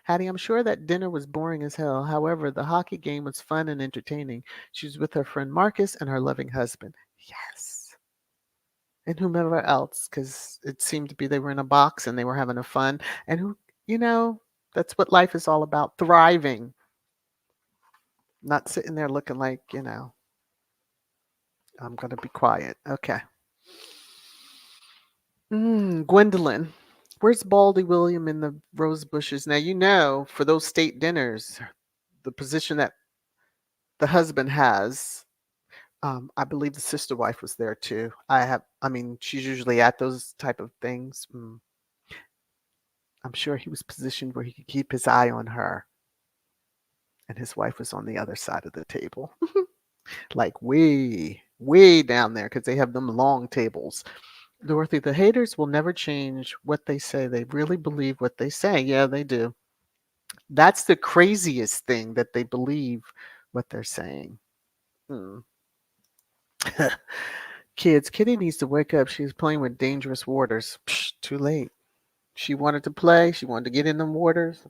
Hattie, I'm sure that dinner was boring as hell. However, the hockey game was fun and entertaining. She was with her friend Marcus and her loving husband. Yes. And whomever else, because it seemed to be they were in a box and they were having a fun. And who, you know, That's what life is all about. Thriving, not sitting there looking like, I'm going to be quiet. Okay. Gwendolyn. Where's Baldy William in the rose bushes? Now, for those state dinners, the position that the husband has, I believe the sister wife was there too. She's usually at those type of things. I'm sure he was positioned where he could keep his eye on her. And his wife was on the other side of the table, like way, way down there, because they have them long tables. Dorothy, the haters will never change what they say. They really believe what they say. Yeah, they do. That's the craziest thing, that they believe what they're saying. Hmm. Kids, Kitty needs to wake up. She's playing with dangerous waters. Psh, too late. She wanted to play. She wanted to get in the waters.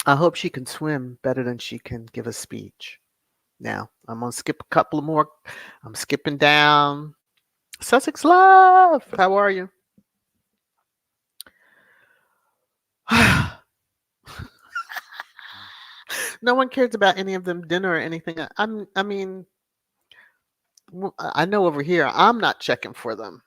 I hope she can swim better than she can give a speech. Now, I'm going to skip a couple of more. I'm skipping down. Sussex Love, how are you? No one cares about any of them dinner or anything. I know over here I'm not checking for them.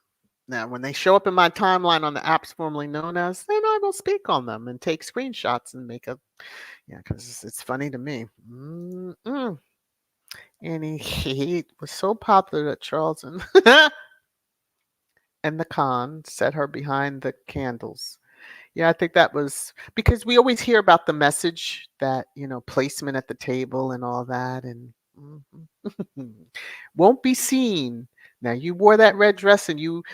Now, when they show up in my timeline on the apps formerly known as, then I will speak on them and take screenshots and because it's funny to me. And he was so popular that Charlton and the con set her behind the candles. Yeah, I think that was because we always hear about the message that, placement at the table and all that, and won't be seen. Now, you wore that red dress and you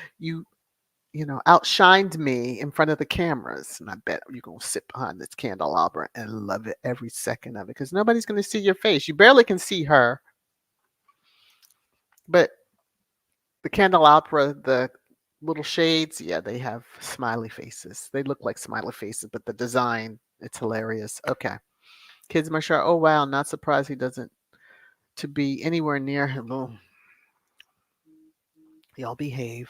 outshined me in front of the cameras, and I bet you're gonna sit behind this candelabra and love it every second of it, because nobody's gonna see your face. You barely can see her, but the candelabra, the little shades, yeah, they have smiley faces. They look like smiley faces, but the design, it's hilarious. Okay. Kids Marshall, oh wow, not surprised he doesn't to be anywhere near him. Oh, y'all behave.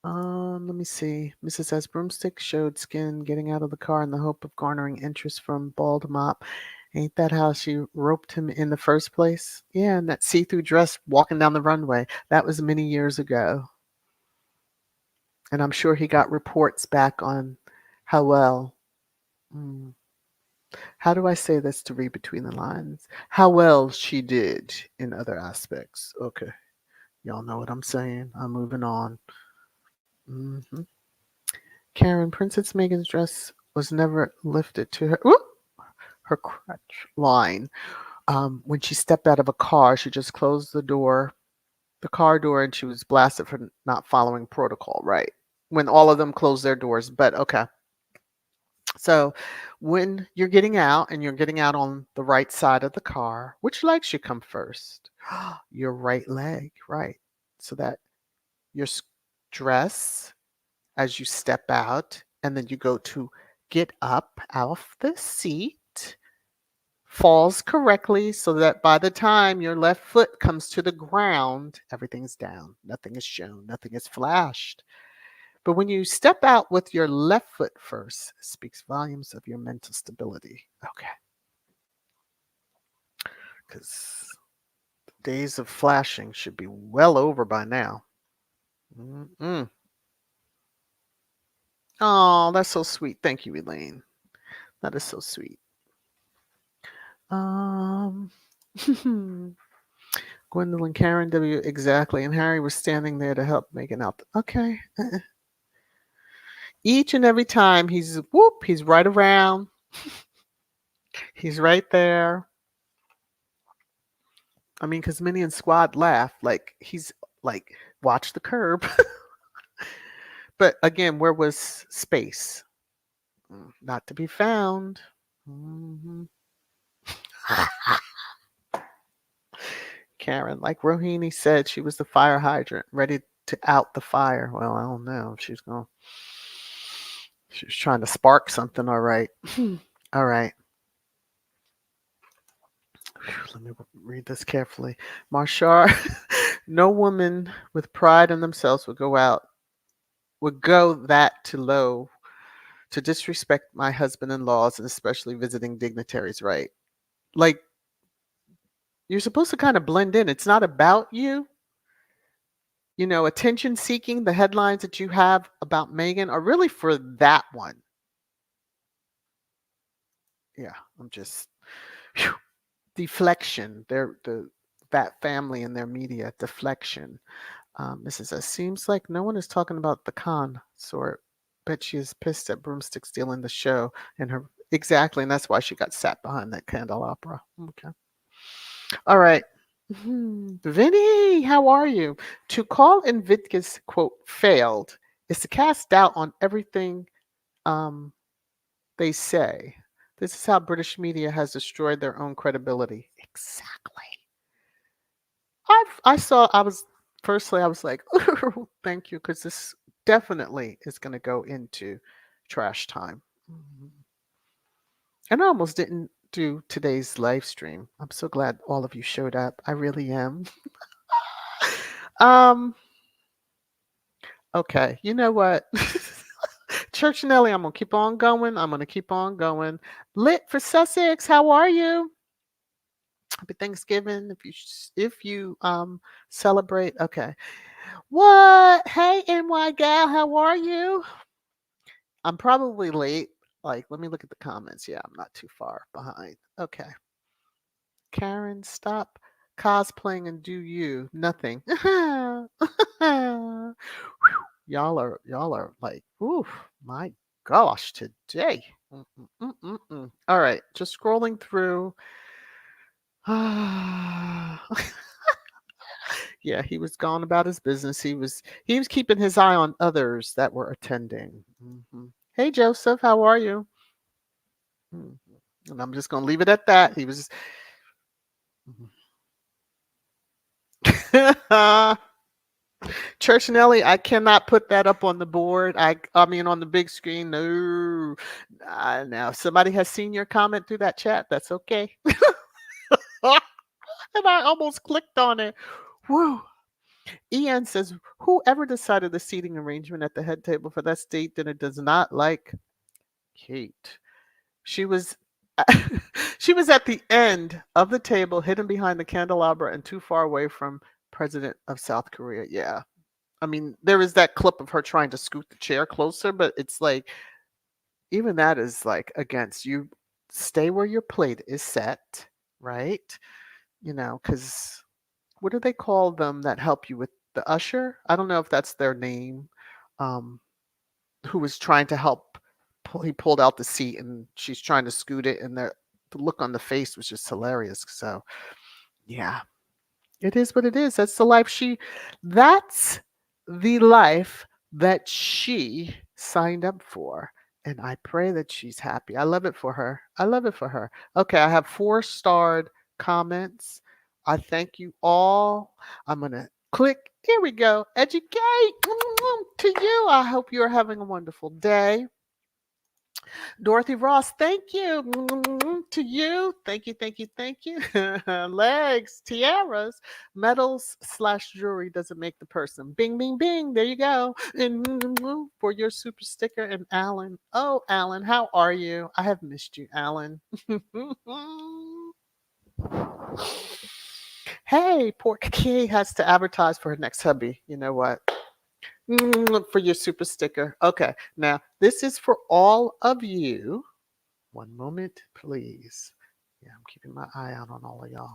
Let me see. Mrs. S. Broomstick showed skin getting out of the car in the hope of garnering interest from Bald Mop. Ain't that how she roped him in the first place? Yeah, in that see-through dress walking down the runway. That was many years ago. And I'm sure he got reports back on how well. How do I say this to read between the lines? How well she did in other aspects. Okay. Y'all know what I'm saying. I'm moving on. Karen, Princess Megan's dress was never lifted to her crotch line. When she stepped out of a car, she just closed the car door, and she was blasted for not following protocol, right? When all of them closed their doors. But okay. So when you're getting out and you're getting out on the right side of the car, which leg should come first? Your right leg, right? So that your dress as you step out, and then you go to get up off the seat, falls correctly so that by the time your left foot comes to the ground, everything's down. Nothing is shown, nothing is flashed. But when you step out with your left foot first, it speaks volumes of your mental stability. Okay. Because the days of flashing should be well over by now. Oh, that's so sweet. Thank you, Elaine. That is so sweet. Gwendolyn, Karen, W, exactly. And Harry was standing there to help Megan out. Okay. Each and every time he's right around. He's right there. I mean, because Minnie and Squad laugh. Like, he's like, watch the curb. But again, where was space? Not to be found. Karen, like Rohini said, she was the fire hydrant, ready to out the fire. Well, I don't know if she's going. She was trying to spark something. All right. All right. Let me read this carefully. Marshar, no woman with pride in themselves would go that too low to disrespect my husband-in-laws and especially visiting dignitaries, right? Like, you're supposed to kind of blend in. It's not about you. Attention seeking, the headlines that you have about Meghan are really for that one. Yeah, I'm just phew, deflection. That family and their media deflection. Mrs. S seems like no one is talking about the consort. Bet she is pissed at Broomstick stealing the show and her exactly, and that's why she got sat behind that candelabra. Okay. All right. Vinny, how are you? To call Invictus, quote, failed is to cast doubt on everything um, they say. This is how British media has destroyed their own credibility. Exactly. I was like, thank you, because this definitely is going to go into trash time. Mhm. And I almost didn't do today's live stream. I'm so glad all of you showed up. I really am. um, okay, you know what? Church Nelly, I'm gonna keep on going. I'm gonna keep on going. Lit for Sussex, how are you? Happy Thanksgiving if you celebrate. Okay. What? Hey NY gal, how are you? I'm probably late. Like, let me look at the comments. Yeah, I'm not too far behind. Okay. Karen, stop cosplaying and do you. Nothing. Y'all are like, ooh, my gosh, today. All right, just scrolling through. Yeah, he was gone about his business. He was keeping his eye on others that were attending. Hey Joseph, how are you? Mhm. And I'm just gonna leave it at that. He was. Church Nelly, I cannot put that up on the board. I mean on the big screen. No. Now if somebody has seen your comment through that chat, that's okay. And I almost clicked on it. Whew. Ian says, whoever decided the seating arrangement at the head table for that state dinner does not like Kate. She was she was at the end of the table, hidden behind the candelabra and too far away from President of South Korea. Yeah. I mean, there is that clip of her trying to scoot the chair closer, but it's like even that is like against you. Stay where your plate is set, right? Because what do they call them that help you with the usher? I don't know if that's their name. Um, who was trying to help. He pulled out the seat and she's trying to scoot it, and the look on the face was just hilarious. So, yeah, it is what it is. That's the life that she signed up for. And I pray that she's happy. I love it for her. I love it for her. Okay, I have 4-starred comments. I thank you all. I'm going to click. Here we go. Educate to you. I hope you're having a wonderful day. Dorothy Ross, thank you. To you. Thank you, thank you, thank you. Legs, tiaras, medals/jewelry doesn't make the person. Bing, bing, bing. There you go. And for your super sticker. And Alan. Oh, Alan, how are you? I have missed you, Alan. Hey, Porky has to advertise for her next hubby. You know what? For your super sticker. Okay, now this is for all of you. One moment, please. Yeah, I'm keeping my eye out on all of y'all.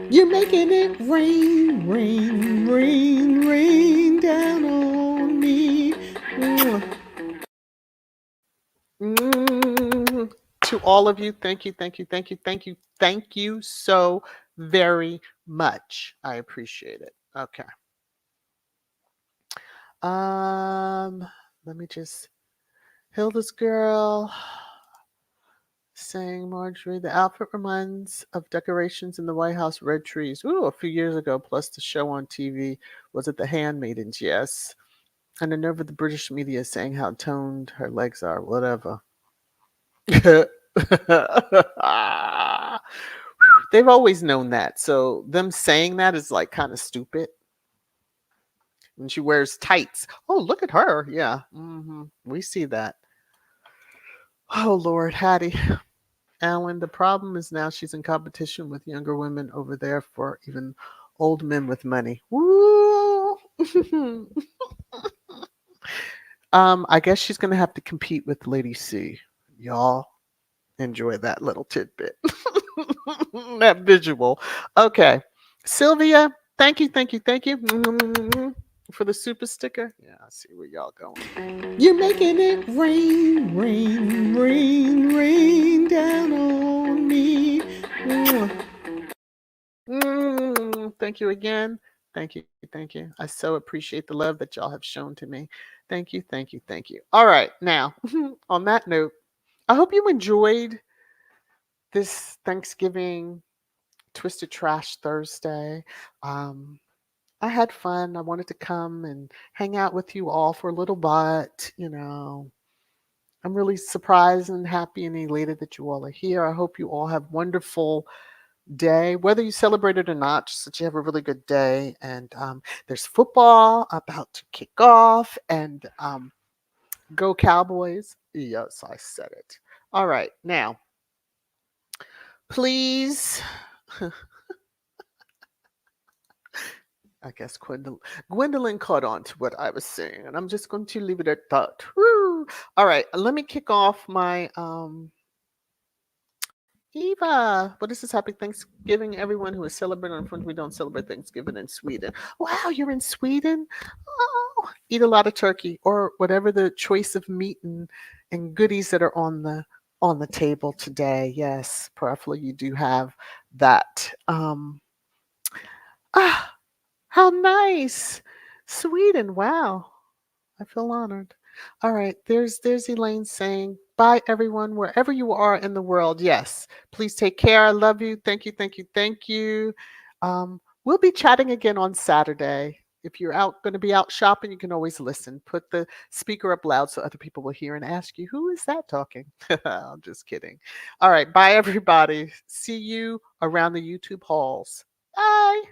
You're making it rain, rain, rain, rain down on me. To all of you, thank you, thank you, thank you, thank you, thank you so very much. I appreciate it. Okay. Let me just Hilda's girl saying Marjorie, the outfit reminds of decorations in the White House, red trees. Ooh, a few years ago, plus the show on TV. Was it The Handmaidens? Yes. And the nerve of the British media saying how toned her legs are, whatever. They've always known that. So them saying that is like kind of stupid. When she wears tights. Oh, look at her. Yeah. We see that. Oh Lord, Hattie. Alan, the problem is now she's in competition with younger women over there for even old men with money. Woo! I guess she's gonna have to compete with Lady C. Y'all enjoy that little tidbit. That visual. Okay. Sylvia, thank you, thank you, thank you for the super sticker. Yeah, I see where y'all going. You're making it rain, rain, rain, rain down on me. Thank you again. Thank you, thank you. I so appreciate the love that y'all have shown to me. Thank you, thank you, thank you. All right, now, on that note, I hope you enjoyed this Thanksgiving Twisted Trash Thursday. Um, I had fun. I wanted to come and hang out with you all for a little bit. I'm really surprised and happy and elated that you all are here. I hope you all have wonderful day, whether you celebrate it or not, just that you have a really good day. And there's football about to kick off, and go Cowboys. Yes, I said it. All right, now, please. I guess Gwendolyn caught on to what I was saying, and I'm just going to leave it at that. Woo! All right, let me kick off my Eva. What is this? Happy Thanksgiving, everyone who is celebrating. Unfortunately, we don't celebrate Thanksgiving in Sweden. Wow, you're in Sweden? Oh, eat a lot of turkey or whatever the choice of meat and goodies that are on the table today. Yes, preferably you do have that. Ah, how nice. Sweden. Wow. I feel honored. All right, there's Elaine saying, "Bye everyone, wherever you are in the world." Yes, please take care. I love you. Thank you, thank you, thank you. We'll be chatting again on Saturday. If you're out going to be out shopping, you can always listen. Put the speaker up loud so other people will hear and ask you, "Who is that talking?" I'm just kidding. All right, bye everybody. See you around the YouTube halls. Bye.